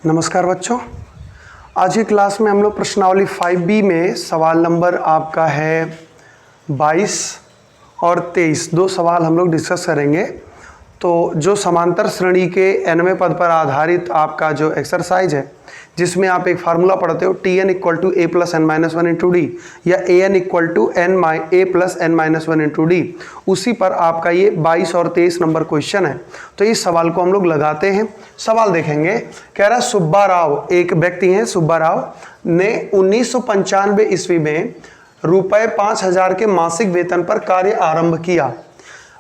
नमस्कार बच्चों, आज की क्लास में हम लोग प्रश्नावली 5B में सवाल नंबर आपका है 22 और 23 दो सवाल हम लोग डिस्कस करेंगे। तो जो समांतर श्रेणी के nवें पद पर आधारित आपका जो एक्सरसाइज है, जिसमें आप एक फार्मूला पढ़ते हो Tn equal to a plus n minus one into d या an equal to a plus n minus one into d, उसी पर आपका ये 22 और 23 नंबर क्वेश्चन है। तो इस सवाल को हम लोग लगाते हैं। सवाल देखेंगे, कह रहा सुब्बा राव, एक व्यक्ति हैं सुब्बा राव ने 1995 ईस्वी में रुपए 5000 के मासिक वेतन पर कार्य आरंभ किया।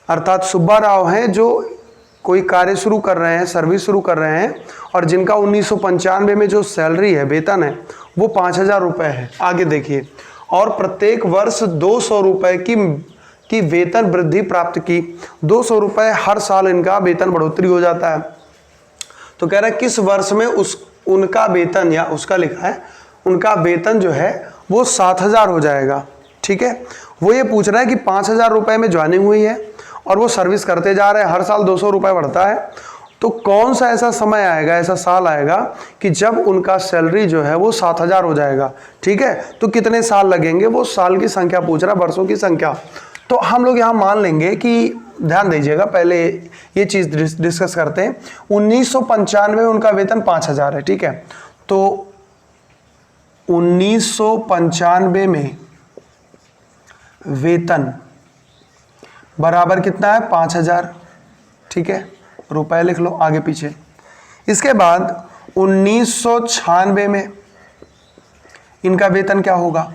अर्थात सुब्बा राव हैं जो कोई कार्य शुरू कर रहे हैं, सर्विस शुरू कर रहे हैं, और जिनका 1995 में जो सैलरी है, वेतन है, वो 5000 रुपये है। आगे देखिए, और प्रत्येक वर्ष 200 रुपये की वेतन वृद्धि प्राप्त की। 200 रुपये हर साल इनका वेतन बढ़ोतरी हो जाता है। तो कह रहा है किस वर्ष में उनका वेतन, या उसका लिखा है उनका वेतन जो है वो 7000 हो जाएगा। ठीक है, वो ये पूछ रहा है कि 5000 रुपये में ज्वाइनिंग हुई है और वो सर्विस करते जा रहे हैं, हर साल 200 रुपये बढ़ता है। तो कौन सा ऐसा समय आएगा, ऐसा साल आएगा कि जब उनका सैलरी जो है वो 7000 हो जाएगा। ठीक है, तो कितने साल लगेंगे, वो साल की संख्या पूछ रहा है, वर्षों की संख्या। तो हम लोग यहाँ मान लेंगे कि, ध्यान दीजिएगा, पहले ये चीज़ डिस्कस करते हैं। 1995 में उनका वेतन 5000 है। ठीक है, तो 1995 में वेतन बराबर कितना है, 5000। ठीक है, रुपए लिख लो आगे पीछे। इसके बाद 1996 में इनका वेतन क्या होगा,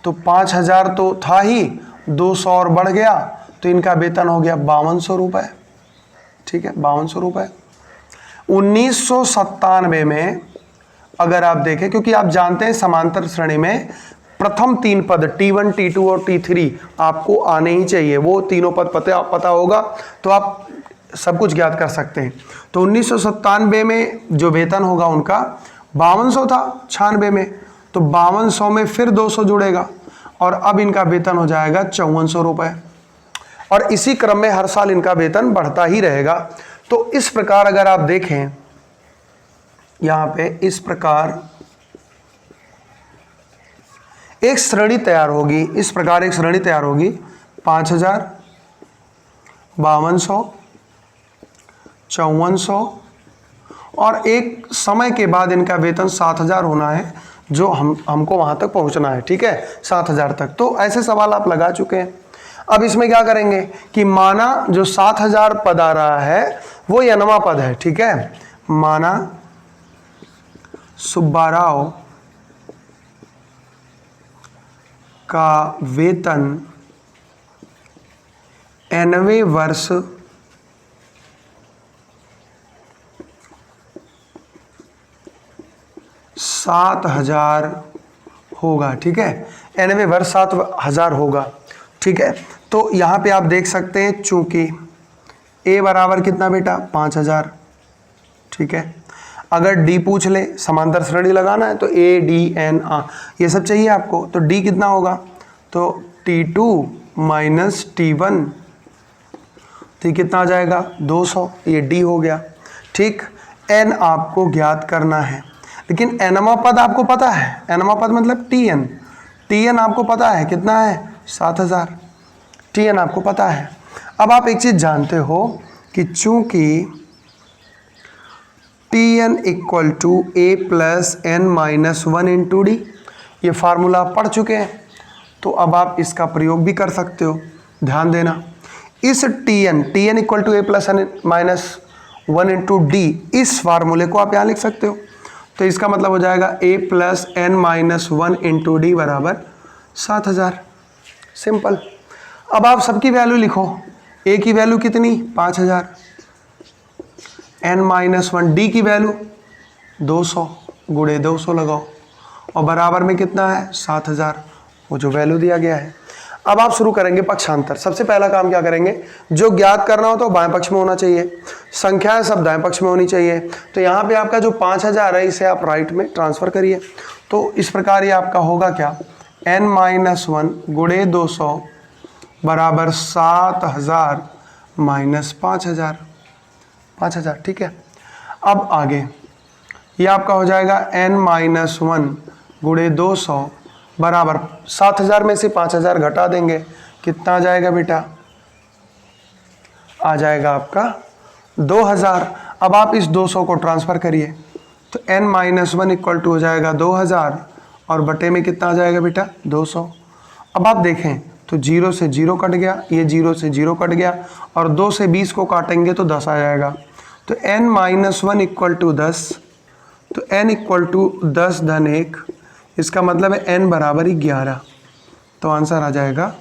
तो 5000 तो था ही, 200 और बढ़ गया, तो इनका वेतन हो गया 5200 रुपये। ठीक है, 5200 रुपये। 1997 में अगर आप देखें, क्योंकि आप जानते हैं समांतर श्रेणी में प्रथम 3 पद T1, T2 और T3 आपको आने ही चाहिए। वो तीनों पद पता होगा तो आप सब कुछ ज्ञात कर सकते हैं। तो 1997 में जो वेतन होगा उनका 5200 था, 96 में, तो 5200 में फिर 200 जुड़ेगा और अब इनका वेतन हो जाएगा 5400 रुपये। और इसी क्रम में हर साल इनका वेतन बढ़ता ही रहेगा। तो इस प्रकार अगर आप देखें यहाँ पे, इस प्रकार एक श्रेणी तैयार होगी, इस प्रकार एक श्रेणी तैयार होगी 5000, 5200, 5400, और एक समय के बाद इनका वेतन 7000 होना है, जो हमको वहां तक पहुंचना है। ठीक है, 7000 तक। तो ऐसे सवाल आप लगा चुके हैं। अब इसमें क्या करेंगे कि माना जो 7000 पद आ रहा है वो nवां पद है। ठीक है, माना सुब्बा राव का वेतन nवें वर्ष 7000 होगा। ठीक है, nवें वर्ष 7000 होगा। ठीक है, तो यहाँ पे आप देख सकते हैं, चूंकि a बराबर कितना बेटा, 5000। ठीक है, अगर d पूछ ले, समांतर श्रेणी लगाना है तो a d n a ये सब चाहिए आपको, तो d कितना होगा, तो T2 माइनस T1, तो ये कितना आ जाएगा 200, ये d हो गया। ठीक, n आपको ज्ञात करना है, लेकिन nवां पद आपको पता है, nवां पद मतलब Tn आपको पता है कितना है, 7000। Tn आपको पता है। अब आप एक चीज जानते हो कि चूंकि Tn equal to a plus n minus one into d, ये फार्मूला आप पढ़ चुके हैं, तो अब आप इसका प्रयोग भी कर सकते हो। ध्यान देना, इस Tn equal to a plus n minus one into d, इस फार्मूले को आप यहाँ लिख सकते हो। तो इसका मतलब हो जाएगा a plus n minus one into D बराबर 7000। सिंपल। अब आप सबकी वैल्यू लिखो, a की वैल्यू कितनी, 5000, n माइनस वन, डी की वैल्यू 200, गुणे 200 लगाओ, और बराबर में कितना है, 7000, वो जो वैल्यू दिया गया है। अब आप शुरू करेंगे पक्षांतर। सबसे पहला काम क्या करेंगे, जो ज्ञात करना हो तो बाएं पक्ष में होना चाहिए, संख्याएं सब दाएं पक्ष में होनी चाहिए। तो यहाँ पे आपका जो 5000 है, इसे आप राइट में ट्रांसफर करिए। तो इस प्रकार ये आपका होगा क्या, n माइनस वन गुणे 200 बराबर 7000 माइनस 5000। ठीक है, अब आगे ये आपका हो जाएगा n-1 गुणे 200 बराबर 7000 में से 5000 घटा देंगे, कितना आ जाएगा बेटा? आ जाएगा आपका 2000। अब आप इस 200 को ट्रांसफ़र करिए तो n-1 इक्वल टू हो जाएगा 2000 और बटे में कितना आ जाएगा बेटा? 200। अब आप देखें तो 0 से 0 कट गया, ये 0 से 0 कट गया और 2 से 20 को काटेंगे तो 10 आ जाएगा। तो n-1 इक्वल टू 10, तो n इक्वल टू 10 धन 1, इसका मतलब है n बराबर 11। तो आंसर आ जाएगा,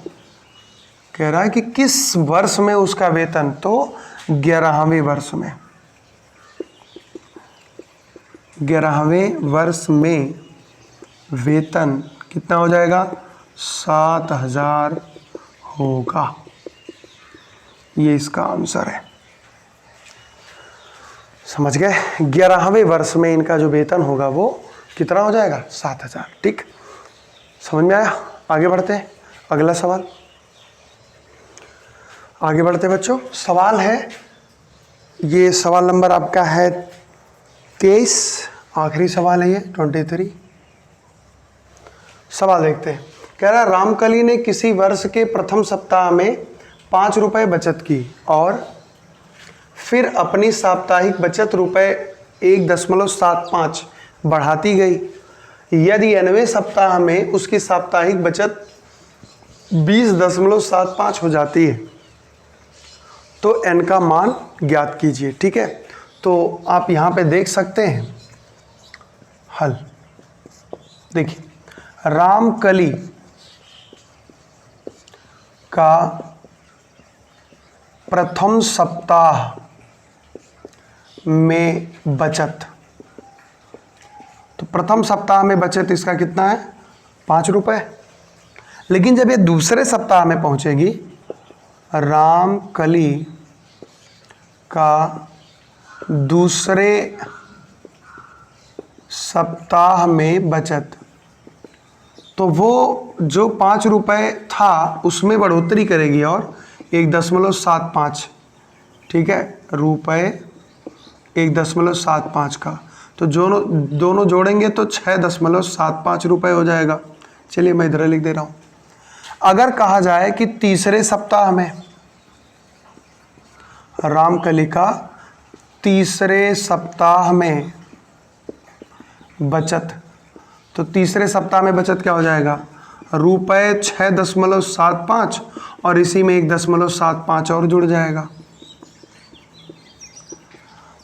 कह रहा है कि किस वर्ष में उसका वेतन, तो 11वें वर्ष में, 11वें वर्ष में वेतन कितना हो जाएगा? 7000 होगा। ये इसका आंसर है। समझ गए? 11वें वर्ष में इनका जो वेतन होगा वो कितना हो जाएगा? 7000। ठीक, समझ में आया? आगे बढ़ते हैं, अगला सवाल। आगे बढ़ते बच्चों, सवाल है, ये सवाल नंबर आपका है 23, आखिरी सवाल है ये 23। सवाल देखते हैं। कह रहा है रामकली ने किसी वर्ष के प्रथम सप्ताह में 5 रुपये बचत की और फिर अपनी साप्ताहिक बचत रुपये 1.75 बढ़ाती गई। यदि 90वें सप्ताह में उसकी साप्ताहिक बचत 20.75 हो जाती है तो n का मान ज्ञात कीजिए। ठीक है, तो आप यहाँ पे देख सकते हैं हल। देखिए, रामकली का प्रथम सप्ताह में बचत, तो प्रथम सप्ताह में बचत इसका कितना है? 5 रुपये। लेकिन जब ये दूसरे सप्ताह में पहुंचेगी, रामकली का दूसरे सप्ताह में बचत, तो वो जो 5 रुपये था उसमें बढ़ोतरी करेगी और 1.75, ठीक है, रुपये 1.75 का, तो दोनों जोड़ेंगे तो 6.75 रुपये हो जाएगा। चलिए मैं इधर लिख दे रहा हूँ। अगर कहा जाए कि तीसरे सप्ताह में, रामकली का तीसरे सप्ताह में बचत, तो तीसरे सप्ताह में बचत क्या हो जाएगा? रुपये 6.75 और इसी में 1.75 और जुड़ जाएगा,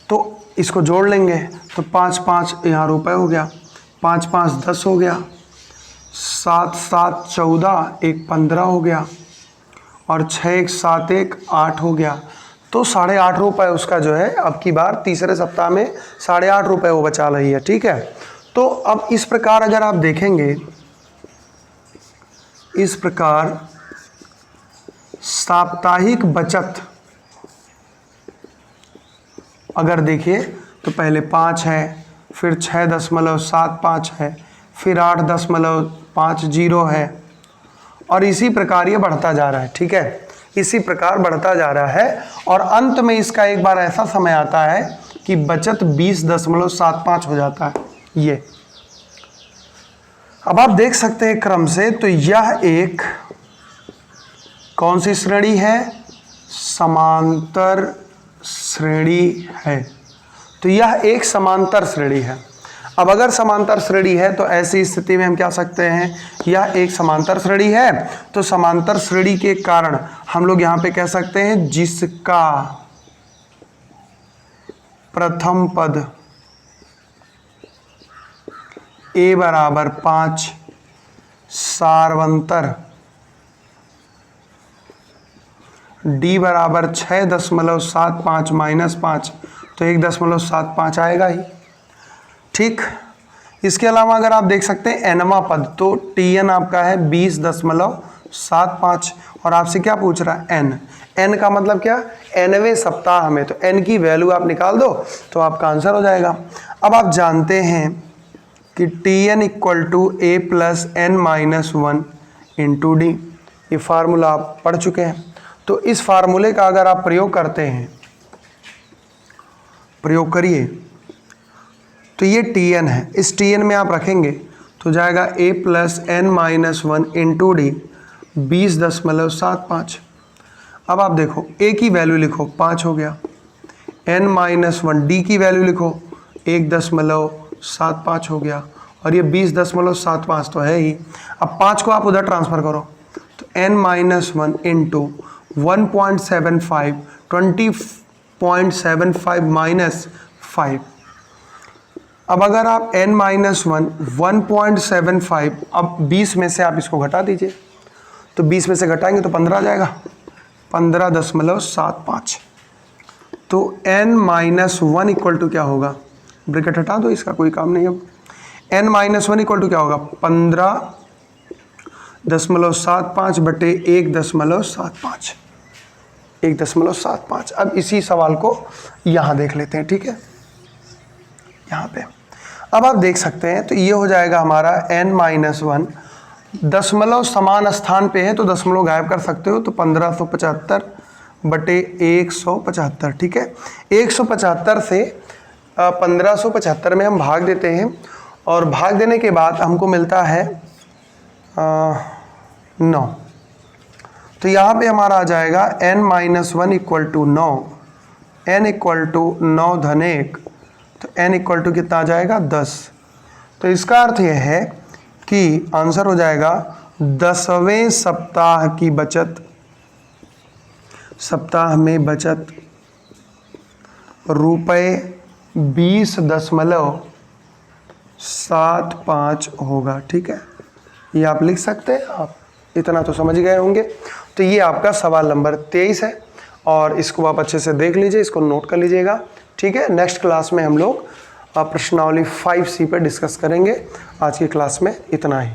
तो इसको जोड़ लेंगे तो 5 यहाँ रुपये हो गया, 5 10 हो गया, 7 14, 1 15 हो गया और 6 7 8 हो गया। तो 8.5 रुपये उसका जो है अब की बार तीसरे सप्ताह में 8.5 रुपये वो बचा रही है। ठीक है, तो अब इस प्रकार अगर आप देखेंगे, इस प्रकार साप्ताहिक बचत अगर देखिए तो पहले 5 है, फिर 6.75 है, फिर 8.50 है और इसी प्रकार ये बढ़ता जा रहा है। ठीक है, इसी प्रकार बढ़ता जा रहा है और अंत में इसका एक बार ऐसा समय आता है कि बचत 20.75 हो जाता है। ये अब आप देख सकते हैं क्रम से, तो यह एक कौन सी श्रेणी है? समांतर श्रेणी है। तो यह एक समांतर श्रेणी है। अब अगर समांतर श्रेणी है तो ऐसी स्थिति में हम क्या सकते हैं? यह एक समांतर श्रेणी है, तो समांतर श्रेणी के कारण हम लोग यहां पे कह सकते हैं जिसका प्रथम पद a बराबर 5, सार्वंतर d बराबर 6.75 माइनस 5, तो 1.75 आएगा ही। ठीक, इसके अलावा अगर आप देख सकते हैं nवां पद, तो tn आपका है 20.75 और आपसे क्या पूछ रहा है? n का मतलब क्या? nवें सप्ताह में, तो n की वैल्यू आप निकाल दो तो आपका आंसर हो जाएगा। अब आप जानते हैं कि tn equal to a plus n-1 into d, ये फार्मूला आप पढ़ चुके हैं। तो इस फार्मूले का अगर आप प्रयोग करते हैं, प्रयोग करिए तो ये Tn है, इस Tn में आप रखेंगे तो जाएगा a plus n minus 1 into D 20.75। अब आप देखो a की वैल्यू लिखो 5 हो गया, n माइनस 1 डी की वैल्यू लिखो 1.75 हो गया, और ये 20.75 तो है ही। अब 5 को आप उधर ट्रांसफ़र करो तो n माइनस 1 इंटू 1.75 20.75 माइनस 5। अब अगर आप n माइनस 1.75, अब 20 में से आप इसको घटा दीजिए, तो 20 में से घटाएंगे तो 15 आ जाएगा, 15.75। तो n माइनस 1 इक्वल टू क्या होगा, ब्रैकेट हटा दो, इसका कोई काम नहीं। अब n माइनस 1 इक्वल टू क्या होगा, 15.75 बटे 1.75, 1.75। अब इसी सवाल को यहाँ देख लेते हैं, ठीक है, यहाँ पे अब आप देख सकते हैं। तो ये हो जाएगा हमारा n माइनस 1, दशमलव समान स्थान पे है तो दशमलव गायब कर सकते हो, तो 1575 बटे 175, ठीक है। 175 से 1575 में हम भाग देते हैं, और भाग देने के बाद हमको मिलता है 9। तो यहाँ पे हमारा आ जाएगा n minus 1 equal to 9, n equal to 9 धन 1, तो n इक्वल टू कितना आ जाएगा 10। तो इसका अर्थ यह है कि आंसर हो जाएगा 10वें सप्ताह की बचत, सप्ताह में बचत ₹20.75 होगा, ठीक है। ये आप लिख सकते हैं, आप इतना तो समझ गए होंगे। तो ये आपका सवाल नंबर 23 है, और इसको आप अच्छे से देख लीजिए, इसको नोट कर लीजिएगा, ठीक है। नेक्स्ट क्लास में हम लोग प्रश्नावली 5C पर डिस्कस करेंगे। आज की क्लास में इतना ही।